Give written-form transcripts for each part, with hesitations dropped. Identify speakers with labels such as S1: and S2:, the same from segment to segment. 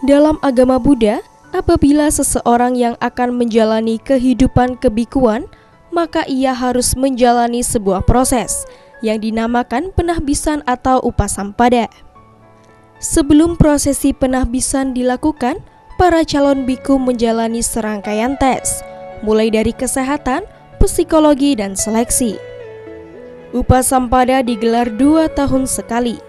S1: Dalam agama Buddha, apabila seseorang yang akan menjalani kehidupan kebikuan, maka ia harus menjalani sebuah proses yang dinamakan penahbisan atau upasampada. Sebelum prosesi penahbisan dilakukan, para calon biku menjalani serangkaian tes, mulai dari kesehatan, psikologi, dan seleksi. Upasampada digelar 2 tahun sekali.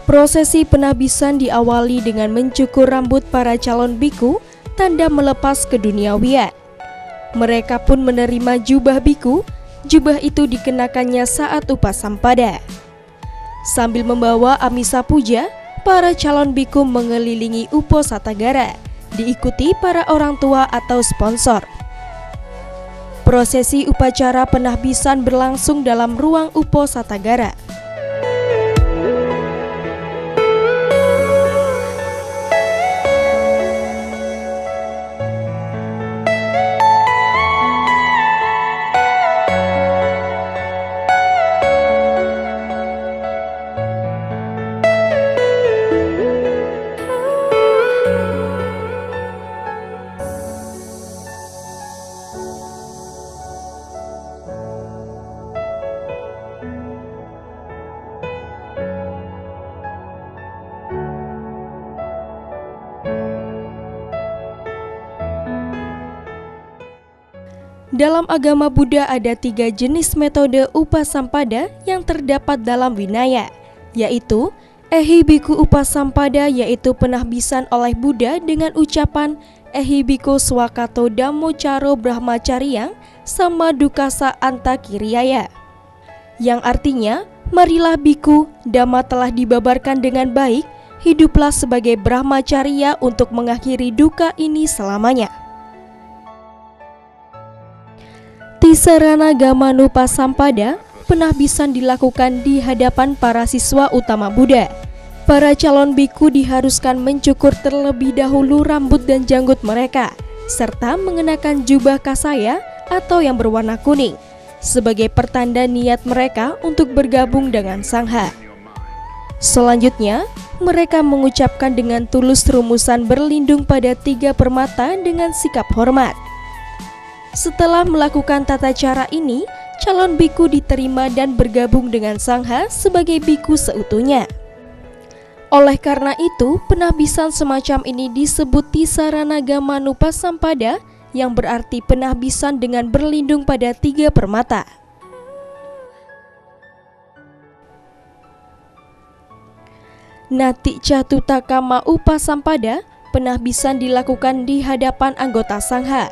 S1: Prosesi penahbisan diawali dengan mencukur rambut para calon biku, tanda melepas keduniawian. Mereka pun menerima jubah biku. Jubah itu dikenakannya saat upasampada. Sambil membawa amisa puja, para calon biku mengelilingi Uposatagara, diikuti para orang tua atau sponsor. Prosesi upacara penahbisan berlangsung dalam ruang Uposatagara. Dalam agama Buddha ada 3 jenis metode upasampada yang terdapat dalam Vinaya, yaitu Ehibiku Upasampada, yaitu penahbisan oleh Buddha dengan ucapan Ehibiku Swakato Dhammo Caro Brahmacaryang sama Dukasa Antakiriaya, yang artinya, marilah biku, Dhamma telah dibabarkan dengan baik, hiduplah sebagai Brahmacarya untuk mengakhiri duka ini selamanya. Tisarana Gamanupasampada, penahbisan dilakukan di hadapan para siswa utama Buddha. Para calon biku diharuskan mencukur terlebih dahulu rambut dan janggut mereka, serta mengenakan jubah kasaya atau yang berwarna kuning, sebagai pertanda niat mereka untuk bergabung dengan Sangha. Selanjutnya, mereka mengucapkan dengan tulus rumusan berlindung pada 3 permata dengan sikap hormat. Setelah melakukan tata cara ini, calon biku diterima dan bergabung dengan Sangha sebagai biku seutuhnya. Oleh karena itu, penahbisan semacam ini disebut Tisarana Gamanupasampada, yang berarti penahbisan dengan berlindung pada 3 permata. Nati Catutakama Upasampada, penahbisan dilakukan di hadapan anggota Sangha,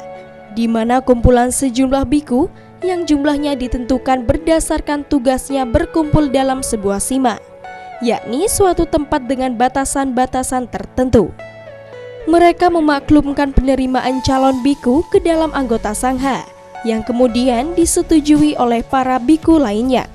S1: di mana kumpulan sejumlah biku yang jumlahnya ditentukan berdasarkan tugasnya berkumpul dalam sebuah sima, yakni suatu tempat dengan batasan-batasan tertentu. Mereka memaklumkan penerimaan calon biku ke dalam anggota Sangha, yang kemudian disetujui oleh para biku lainnya.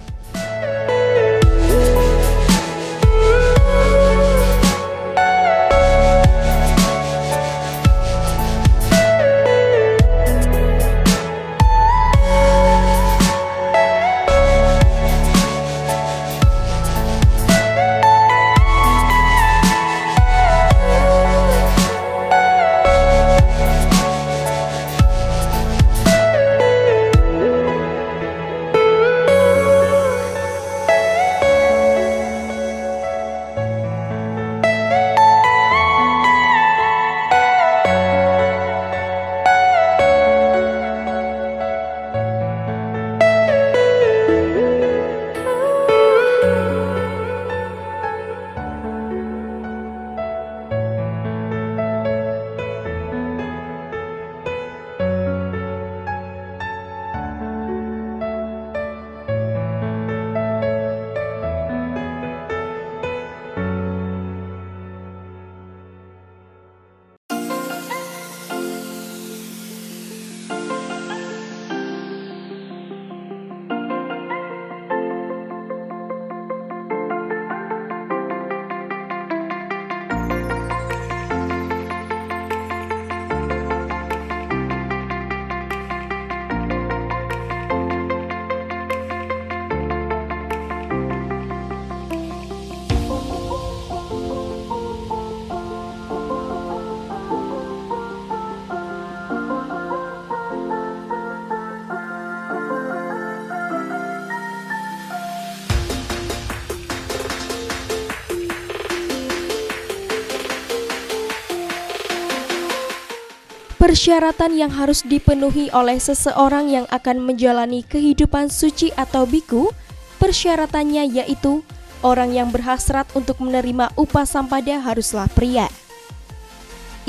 S1: Persyaratan yang harus dipenuhi oleh seseorang yang akan menjalani kehidupan suci atau biku, persyaratannya yaitu orang yang berhasrat untuk menerima upah sampada haruslah pria.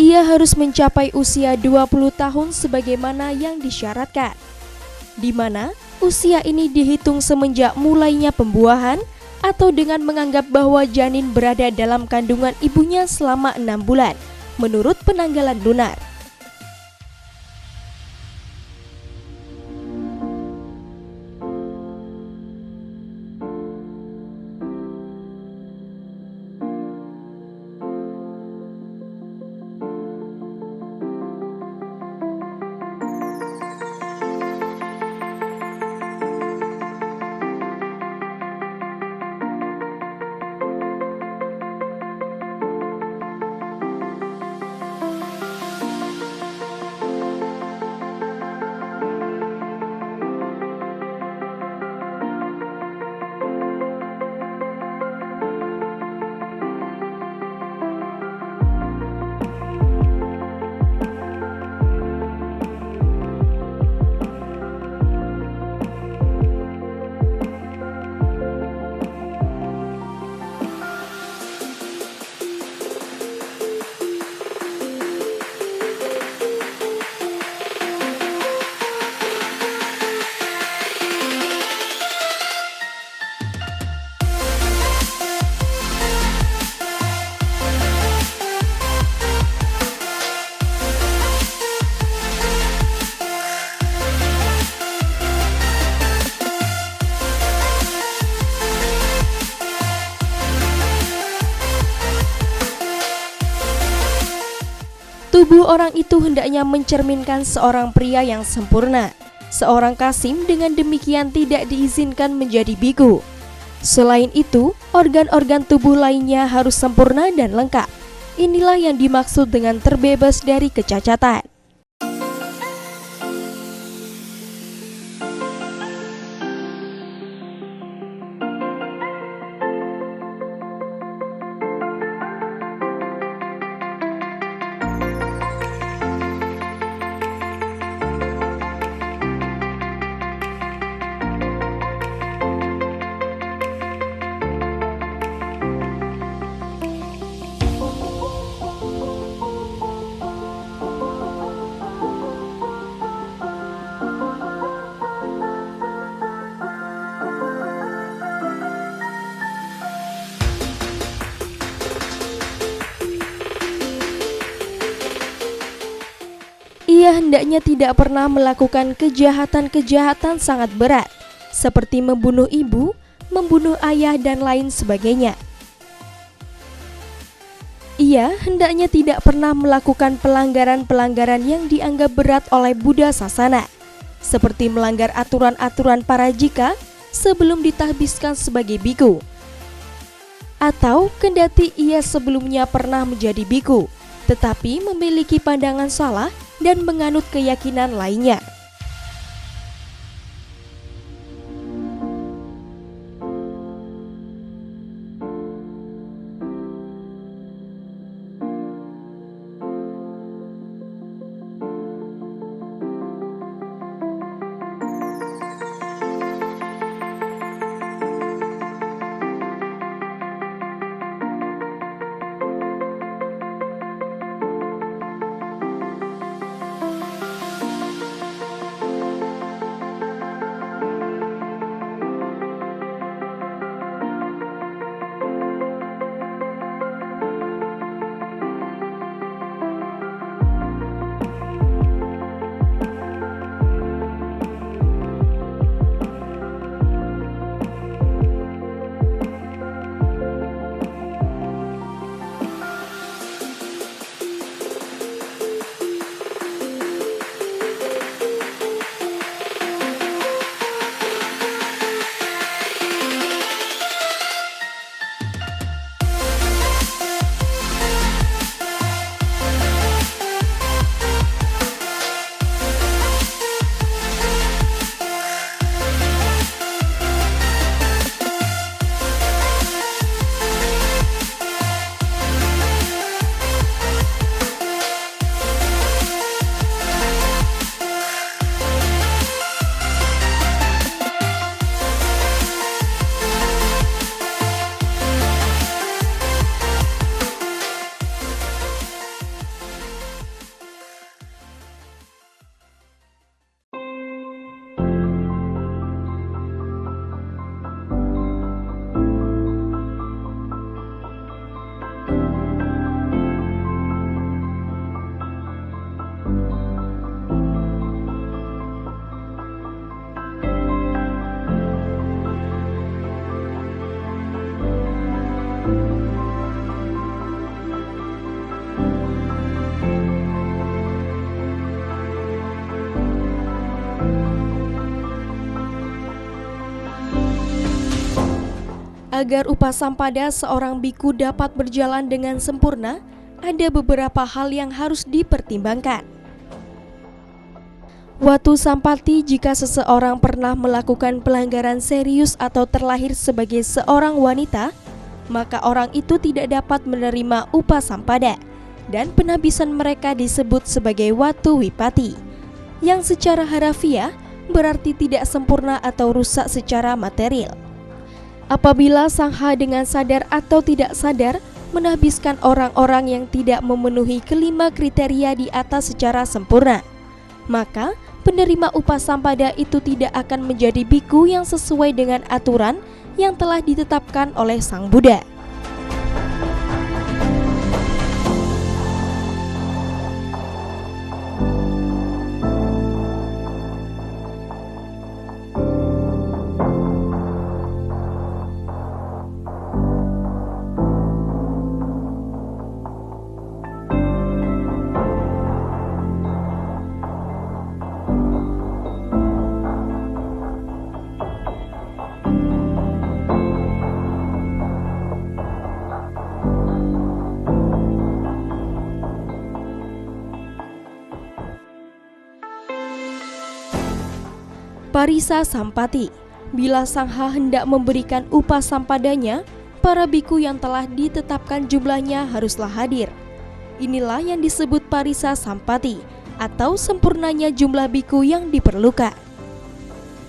S1: Ia harus mencapai usia 20 tahun sebagaimana yang disyaratkan, di mana usia ini dihitung semenjak mulainya pembuahan atau dengan menganggap bahwa janin berada dalam kandungan ibunya selama 6 bulan, menurut penanggalan lunar. Tubuh orang itu hendaknya mencerminkan seorang pria yang sempurna. Seorang kasim dengan demikian tidak diizinkan menjadi biku. Selain itu, organ-organ tubuh lainnya harus sempurna dan lengkap. Inilah yang dimaksud dengan terbebas dari kecacatan. Ia hendaknya tidak pernah melakukan kejahatan-kejahatan sangat berat, seperti membunuh ibu, membunuh ayah, dan lain sebagainya. Ia hendaknya tidak pernah melakukan pelanggaran-pelanggaran yang dianggap berat oleh Buddha Sasana, seperti melanggar aturan-aturan parajika sebelum ditahbiskan sebagai biku, atau kendati ia sebelumnya pernah menjadi biku, tetapi memiliki pandangan salah dan menganut keyakinan lainnya. Agar upasampada seorang biku dapat berjalan dengan sempurna, ada beberapa hal yang harus dipertimbangkan. Watu sampati jika seseorang pernah melakukan pelanggaran serius atau terlahir sebagai seorang wanita, maka orang itu tidak dapat menerima upasampada dan penabisan mereka disebut sebagai watu wipati, yang secara harafiah berarti tidak sempurna atau rusak secara material. Apabila sangha dengan sadar atau tidak sadar menabiskan orang-orang yang tidak memenuhi kelima kriteria di atas secara sempurna, maka penerima upasampada itu tidak akan menjadi biku yang sesuai dengan aturan yang telah ditetapkan oleh Sang Buddha. Parisa sampati. Bila sangha hendak memberikan upasampadanya, para biku yang telah ditetapkan jumlahnya haruslah hadir. Inilah yang disebut parisa sampati atau sempurnanya jumlah biku yang diperlukan.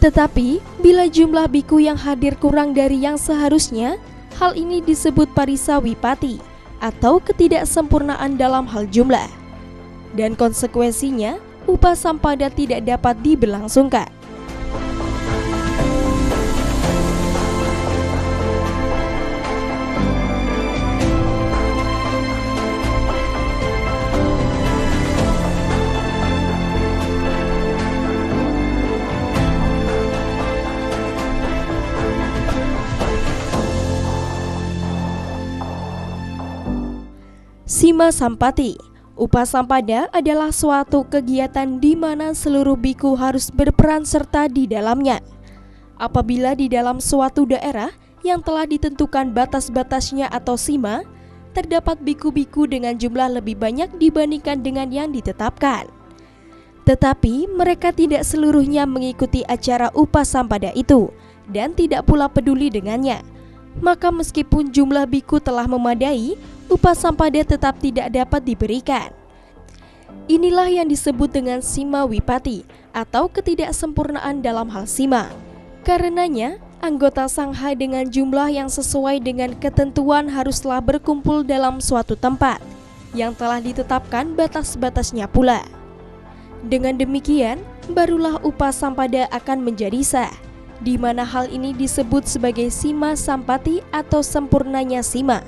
S1: Tetapi bila jumlah biku yang hadir kurang dari yang seharusnya, hal ini disebut parisa wipati atau ketidaksempurnaan dalam hal jumlah. Dan konsekuensinya, upasampada tidak dapat diberlangsungkan. Sima sampati. Upasampada adalah suatu kegiatan di mana seluruh biku harus berperan serta di dalamnya. Apabila di dalam suatu daerah yang telah ditentukan batas-batasnya atau sima, terdapat biku-biku dengan jumlah lebih banyak dibandingkan dengan yang ditetapkan. Tetapi mereka tidak seluruhnya mengikuti acara upasampada itu dan tidak pula peduli dengannya. Maka meskipun jumlah biku telah memadai, upasampada tetap tidak dapat diberikan. Inilah yang disebut dengan sima wipati atau ketidaksempurnaan dalam hal sima. Karenanya, anggota sangha dengan jumlah yang sesuai dengan ketentuan haruslah berkumpul dalam suatu tempat yang telah ditetapkan batas-batasnya pula. Dengan demikian, barulah upasampada akan menjadi sah, di mana hal ini disebut sebagai sima sampati atau sempurnanya sima.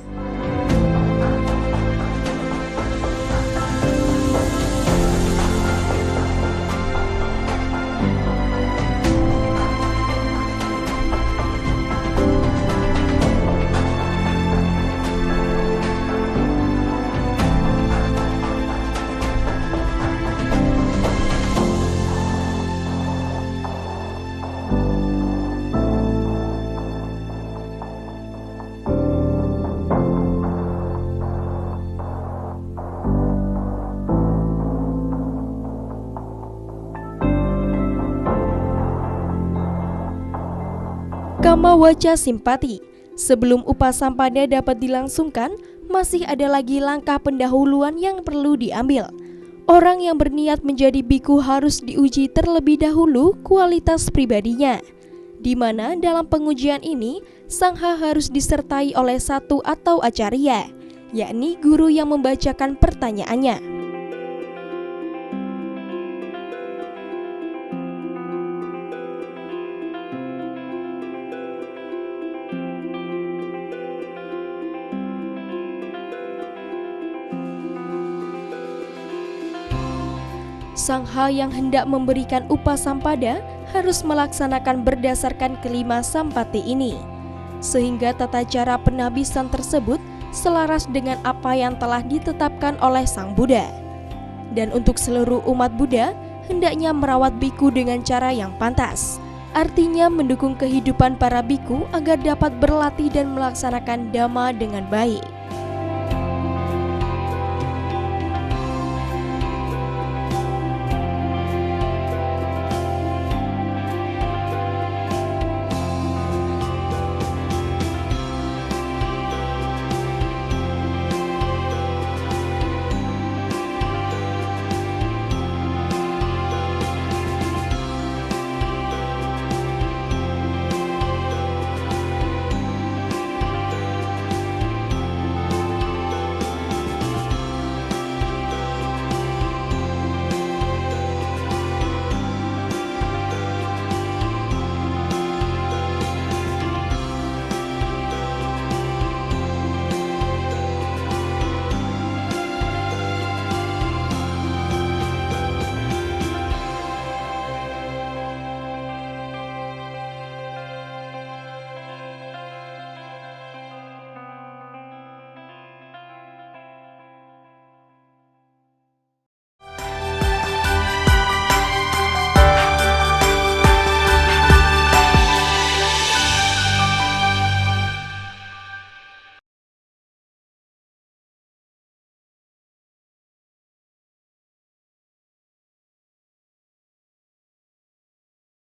S1: Kama waca simpati. Sebelum upasampada dapat dilangsungkan, masih ada lagi langkah pendahuluan yang perlu diambil. Orang yang berniat menjadi biku harus diuji terlebih dahulu kualitas pribadinya, di mana dalam pengujian ini sangha harus disertai oleh satu atau acarya, yakni guru yang membacakan pertanyaannya. Sangha yang hendak memberikan upasampada harus melaksanakan berdasarkan kelima sampati ini, sehingga tata cara penabisan tersebut selaras dengan apa yang telah ditetapkan oleh Sang Buddha. Dan untuk seluruh umat Buddha, hendaknya merawat biku dengan cara yang pantas, artinya mendukung kehidupan para biku agar dapat berlatih dan melaksanakan dhamma dengan baik.